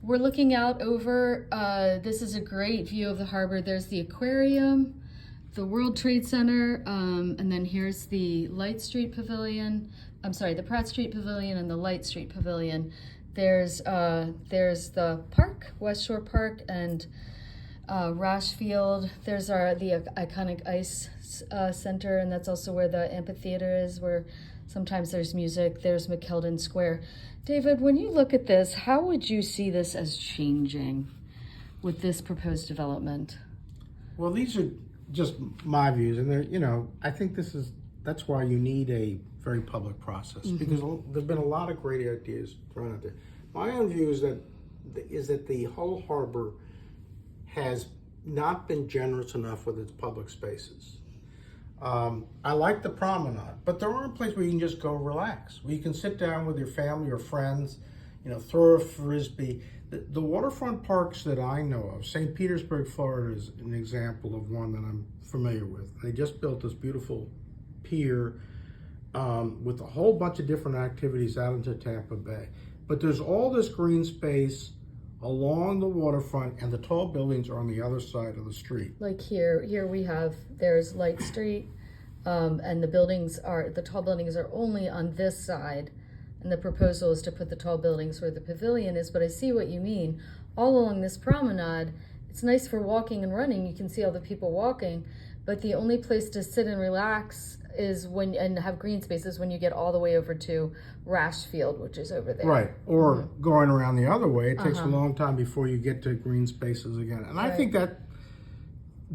We're looking out over, this is a great view of the harbor. There's the aquarium, the World Trade Center, and then here's the Light Street Pavilion. I'm sorry, the Pratt Street Pavilion and the Light Street Pavilion. There's the park, West Shore Park, and Rash Field. There's the iconic ice center, and that's also where the amphitheater is, where sometimes there's music. There's McKeldin Square. David, when you look at this, how would you see this as changing with this proposed development? Well, these are just my views, and they're, I think that's why you need a very public process, because there's been a lot of great ideas thrown out there. My own view is that the whole harbor has not been generous enough with its public spaces. I like the promenade, but there aren't places where you can just go relax, where you can sit down with your family or friends, throw a frisbee. The waterfront parks that I know of, St. Petersburg, Florida is an example of one that I'm familiar with. They just built this beautiful pier with a whole bunch of different activities out into Tampa Bay. But there's all this green space along the waterfront, and the tall buildings are on the other side of the street. Like here there's Light Street, and the tall buildings are only on this side, and the proposal is to put the tall buildings where the pavilion is. But I see what you mean. All along this promenade, it's nice for walking and running. You can see all the people walking, but the only place to sit and relax and have green spaces when you get all the way over to Rash Field, which is over there. Right, or going around the other way, it takes a long time before you get to green spaces again. And I think that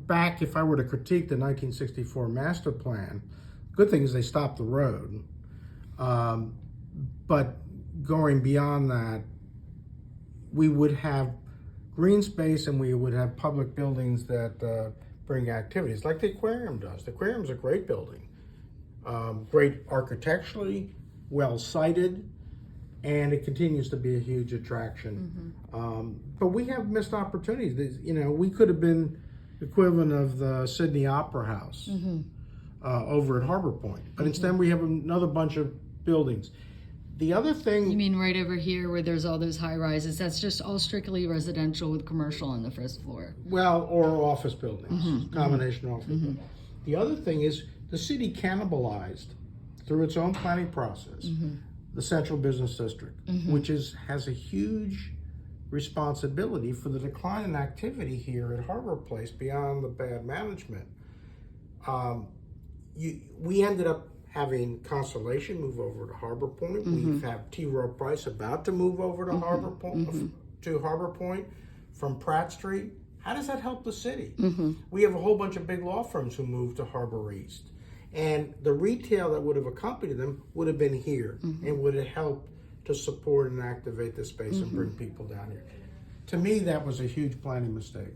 if I were to critique the 1964 master plan, good thing is they stopped the road. But going beyond that, we would have green space and we would have public buildings that bring activities, like the aquarium does. The aquarium's a great building. Great architecturally, well sited, and it continues to be a huge attraction. But we have missed opportunities. We could have been equivalent of the Sydney Opera House over at Harbor Point, but instead we have another bunch of buildings. The other thing... You mean right over here where there's all those high rises? That's just all strictly residential with commercial on the first floor. Well, or office buildings, combination office buildings. The other thing is the city cannibalized, through its own planning process, the central business district, which has a huge responsibility for the decline in activity here at Harborplace beyond the bad management. We ended up having Constellation move over to Harbor Point. We have T. Rowe Price about to move over to Harbor Point from Pratt Street. How does that help the city? We have a whole bunch of big law firms who moved to Harbor East. And the retail that would have accompanied them would have been here and would have helped to support and activate the space and bring people down here. To me, that was a huge planning mistake.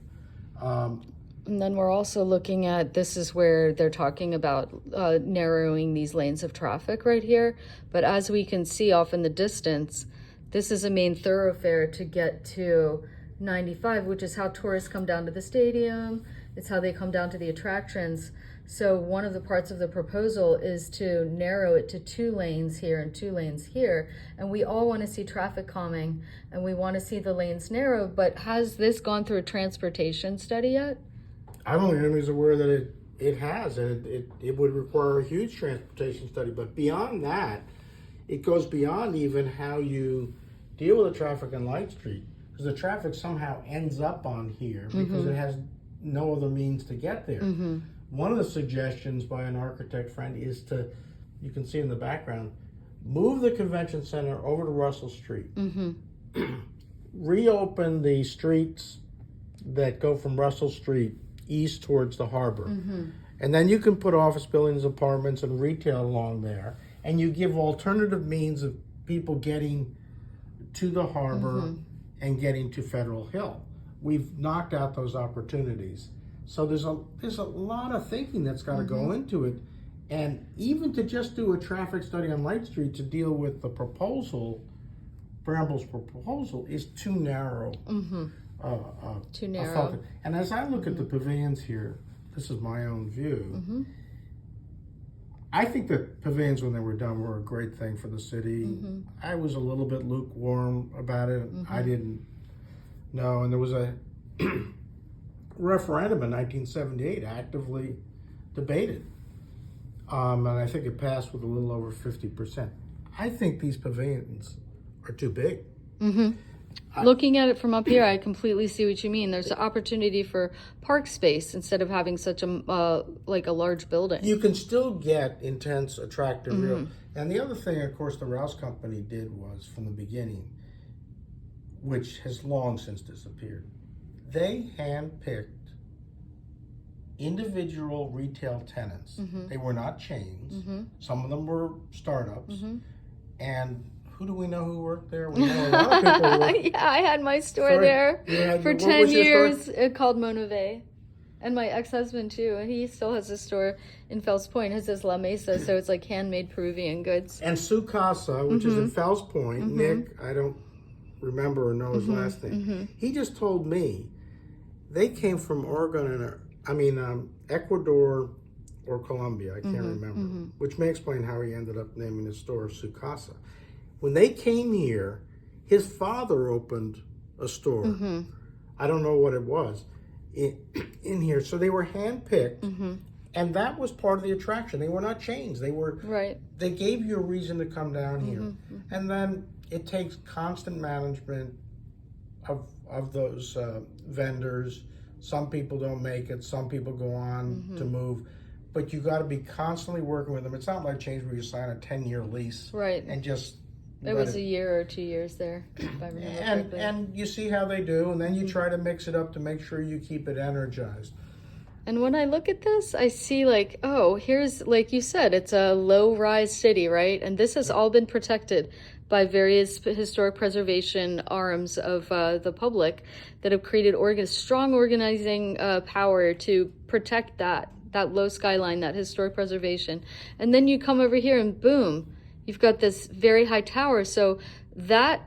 And then we're also looking at, this is where they're talking about narrowing these lanes of traffic right here. But as we can see off in the distance, this is a main thoroughfare to get to 95, which is how tourists come down to the stadium. It's how they come down to the attractions. So one of the parts of the proposal is to narrow it to 2 lanes here and 2 lanes here. And we all want to see traffic calming and we want to see the lanes narrowed, but has this gone through a transportation study yet? I don't think anybody's aware that it has, and it would require a huge transportation study. But beyond that, it goes beyond even how you deal with the traffic on Light Street, because the traffic somehow ends up on here because it has no other means to get there. One of the suggestions by an architect friend is to, you can see in the background, move the convention center over to Russell Street, reopen the streets that go from Russell Street east towards the harbor. And then you can put office buildings, apartments, and retail along there, and you give alternative means of people getting to the harbor and getting to Federal Hill. We've knocked out those opportunities. So there's a lot of thinking that's got to go into it. And even to just do a traffic study on Light Street to deal with the proposal, Bramble's proposal, is too narrow. Too narrow. And as I look at the pavilions here, this is my own view, I think that pavilions, when they were done, were a great thing for the city. I was a little bit lukewarm about it. I didn't No, and there was a referendum in 1978 actively debated. And I think it passed with a little over 50%. I think these pavilions are too big. Looking at it from up here, I completely see what you mean. There's an opportunity for park space instead of having such a like a large building. You can still get intense, attractive real. And the other thing, of course, the Rouse Company did was from the beginning, which has long since disappeared. They handpicked individual retail tenants. They were not chains. Some of them were startups. And who do we know who worked there? We know a lot of people who worked. Yeah, I had my store there for 10 years called Monove. And my ex-husband too. He still has a store in Fells Point. His is La Mesa, so it's like handmade Peruvian goods. And Su Casa, which is in Fells Point, Nick, I don't remember or know his last name. He just told me they came from Oregon and Ecuador or Colombia, I can't remember, which may explain how he ended up naming his store Su Casa. When they came here, his father opened a store. I don't know what it was in here. So they were handpicked, and that was part of the attraction. They were not chains. They were They gave you a reason to come down here, and then it takes constant management of those vendors. Some people don't make it. Some people go on to move. But you got to be constantly working with them. It's not like chains where you sign a 10-year lease and just it was a year or 2 years there, if I remember correctly. And you see how they do, and then you try to mix it up to make sure you keep it energized. And when I look at this, I see like, oh, here's, like you said, it's a low-rise city, right? And this has all been protected by various historic preservation arms of the public that have created strong organizing power to protect that low skyline, that historic preservation. And then you come over here and boom, you've got this very high tower. So that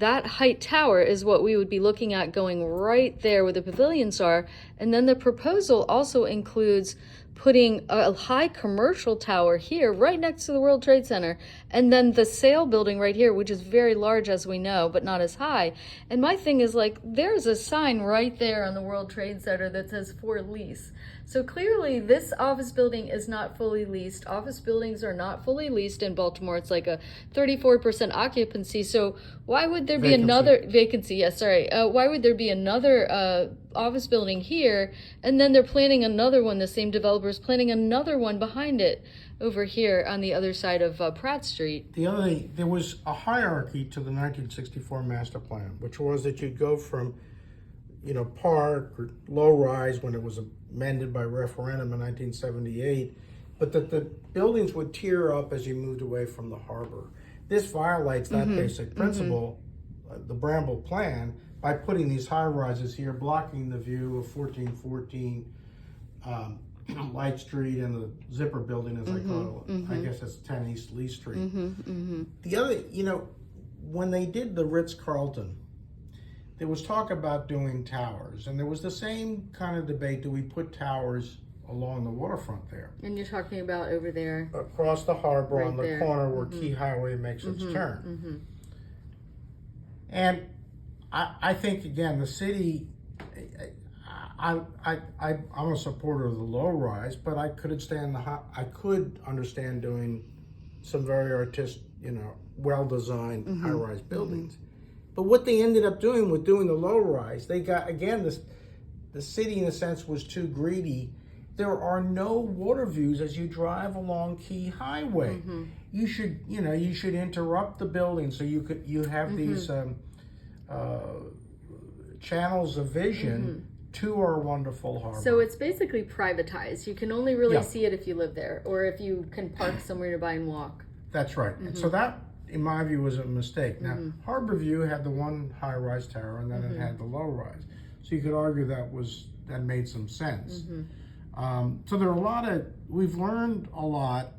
height tower is what we would be looking at going right there where the pavilions are. And then the proposal also includes putting a high commercial tower here right next to the World Trade Center, and then the sale building right here, which is very large as we know, but not as high. And my thing is like, there's a sign right there on the World Trade Center that says for lease. So clearly this office building is not fully leased. Office buildings are not fully leased in Baltimore. It's like a 34% occupancy. So why would there be another vacancy? Yes, sorry. Why would there be another office building here, and then they're planning another one, the same developer's planning another one behind it over here on the other side of Pratt Street? The other thing, there was a hierarchy to the 1964 master plan, which was that you'd go from, park or low rise when it was amended by referendum in 1978, but that the buildings would tier up as you moved away from the harbor. This violates that basic principle, the Bramble plan, by putting these high rises here, blocking the view of 1414 Light Street and the Zipper Building, as I call it. I guess that's 10 East Lee Street. The other, when they did the Ritz-Carlton, there was talk about doing towers, and there was the same kind of debate: do we put towers along the waterfront there? And you're talking about over there, across the harbor, on the corner where Key Highway makes its turn. And I think, again, the city, I'm a supporter of the low rise, but I could understand doing some very artistic, well-designed high-rise buildings. But what they ended up doing with doing the low rise, they got, again, the city in a sense was too greedy. There are no water views as you drive along Key Highway. You should interrupt the building so you have these channels of vision to our wonderful harbor. So it's basically privatized. You can only really see it if you live there, or if you can park somewhere nearby and walk. That's right. And so that, in my view, was a mistake. Now, Harbor View had the one high-rise tower, and then it had the low-rise. So you could argue that made some sense. So there are we've learned a lot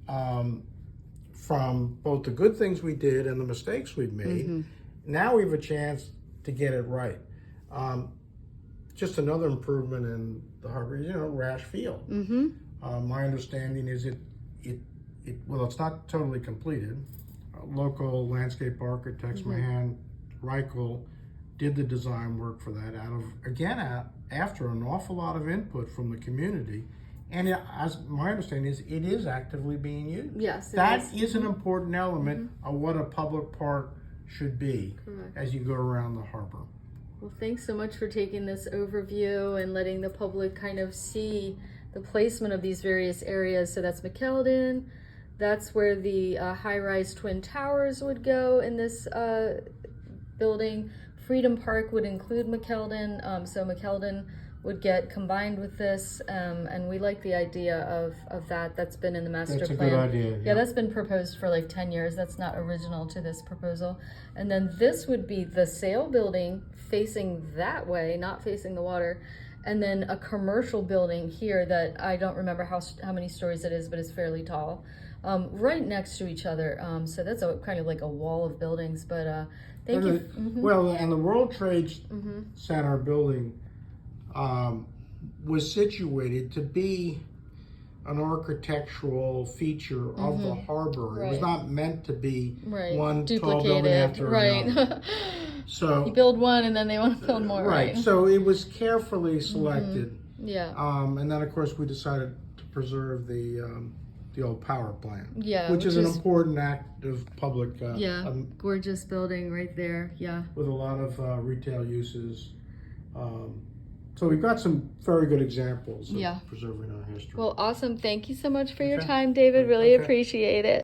from both the good things we did and the mistakes we've made. Now we have a chance to get it right. Just another improvement in the harbor is, Rash Field. My understanding is it's not totally completed. Local landscape architects, Mahan Reichel, did the design work for that after an awful lot of input from the community. And as my understanding is, it is actively being used. Yes, that is an important element of what a public park should be. Correct. As you go around the harbor. Well, thanks so much for taking this overview and letting the public kind of see the placement of these various areas. So that's McKeldin. That's where the high-rise twin towers would go in this building. Freedom Park would include McKeldin, so McKeldin would get combined with this, and we like the idea of that. That's been in the master plan. That's a good idea. Yeah, that's been proposed for like 10 years. That's not original to this proposal. And then this would be the sale building facing that way, not facing the water. And then a commercial building here that I don't remember how many stories it is, but it's fairly tall, right next to each other. So that's kind of like a wall of buildings, but thank you. Well, and the World Trade Center building was situated to be an architectural feature of the harbor. Right. It was not meant to be one duplicated, tall building after another. So you build one and then they want to build more. Right. So it was carefully selected. Yeah. And then of course we decided to preserve the old power plant. Yeah. Which is an important act of public. Gorgeous building right there. Yeah. With a lot of retail uses. So we've got some very good examples of preserving our history. Well, awesome. Thank you so much for your time, David. Really appreciate it.